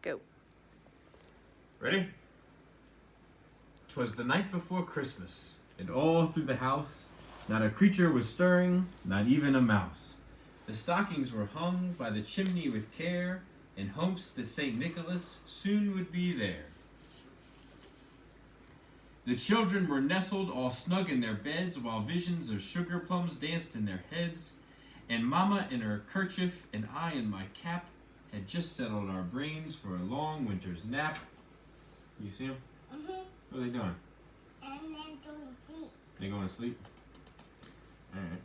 Go. Ready? 'Twas the night before Christmas, and all through the house not a creature was stirring, not even a mouse. The stockings were hung by the chimney with care, in hopes that St. Nicholas soon would be there. The children were nestled all snug in their beds, while visions of sugar plums danced in their heads, and Mama in her kerchief and I in my cap had just settled our brains for a long winter's nap. You see them? Mm-hmm. What are they doing? And then go to sleep. They going to sleep? Alright.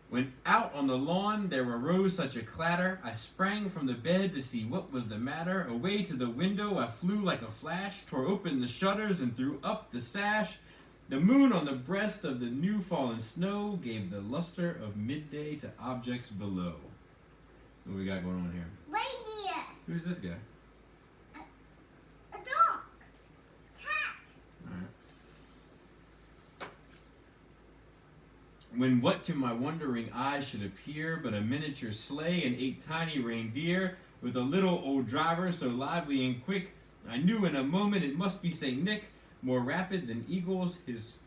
When out on the lawn there arose such a clatter, I sprang from the bed to see what was the matter. Away to the window I flew like a flash, tore open the shutters and threw up the sash. The moon on the breast of the new fallen snow gave the luster of midday to objects below. What we got going on here? Reindeers. Who's this guy? A dog. Cat. Alright. When what to my wondering eyes should appear but a miniature sleigh and 8 tiny reindeer, with a little old driver so lively and quick, I knew in a moment it must be St. Nick. More rapid than eagles, his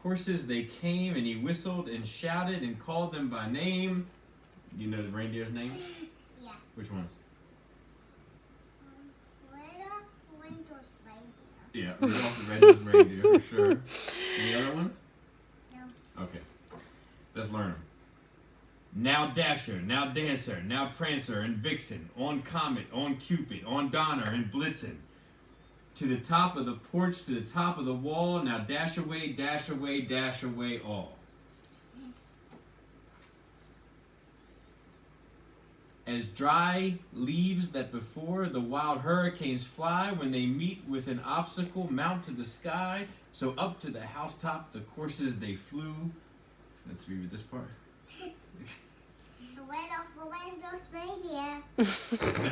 courses they came, and he whistled and shouted and called them by name. Do you know the reindeer's name? Yeah. Which ones? Rudolph reindeer. Yeah, Rudolph the Red-Nosed Reindeer, for sure. Any other ones? No. Okay. Let's learn them. Now Dasher, now Dancer, now Prancer and Vixen, on Comet, on Cupid, on Donner and Blitzen. To the top of the porch, to the top of the wall, now dash away, dash away, dash away all. As dry leaves that before the wild hurricanes fly, when they meet with an obstacle, mount to the sky, so up to the housetop the courses they flew. Let's read this part. Rudolph reindeer.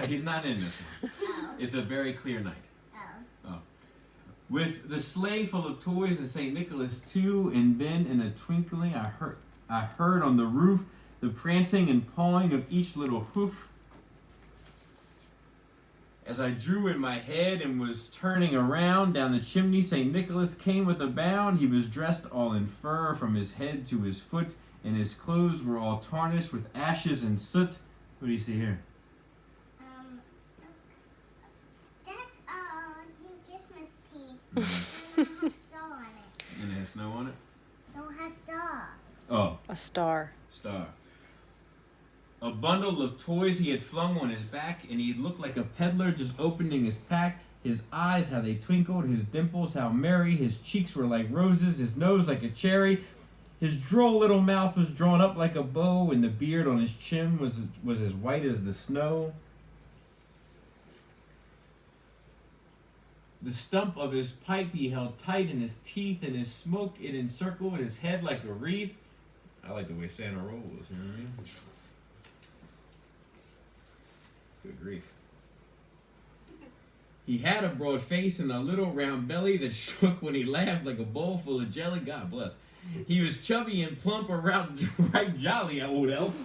He's not in this one. Oh. It's a very clear night. Oh. With the sleigh full of toys and St. Nicholas too, and then in a twinkling I heard on the roof the prancing and pawing of each little hoof. As I drew in my head and was turning around, down the chimney St. Nicholas came with a bound. He was dressed all in fur from his head to his foot, and his clothes were all tarnished with ashes and soot. What do you see here? That's the Christmas tree. And it has snow on it. And it has snow on it? No, it has snow. Oh. A star. Star. A bundle of toys he had flung on his back, and he looked like a peddler just opening his pack. His eyes, how they twinkled, his dimples, how merry, his cheeks were like roses, his nose like a cherry. His droll little mouth was drawn up like a bow, and the beard on his chin was as white as the snow. The stump of his pipe he held tight in his teeth, and his smoke it encircled his head like a wreath. I like the way Santa rolls, you know what I mean? Good grief. He had a broad face and a little round belly that shook when he laughed like a bowl full of jelly. God bless. He was chubby and plump, right jolly, old elf.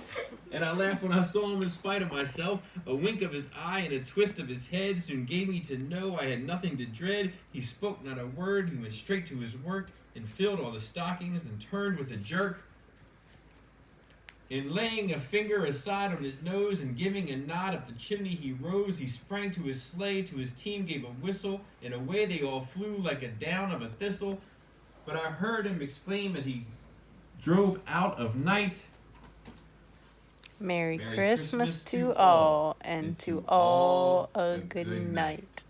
And I laughed when I saw him in spite of myself. A wink of his eye and a twist of his head soon gave me to know I had nothing to dread. He spoke not a word. He went straight to his work and filled all the stockings and turned with a jerk. In laying a finger aside on his nose and giving a nod up the chimney he rose, he sprang to his sleigh, to his team gave a whistle, and away they all flew like a down of a thistle. But I heard him exclaim as he drove out of night, Merry Christmas to all, and to all a good night.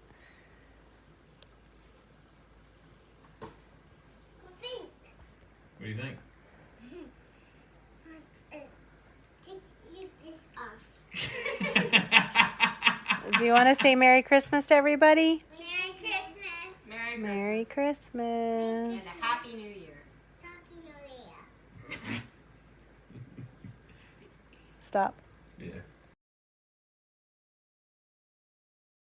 What do you think? Do you want to say Merry Christmas to everybody? Merry Christmas. Merry Christmas. And a Happy New Year. Happy New Year. Stop. Yeah.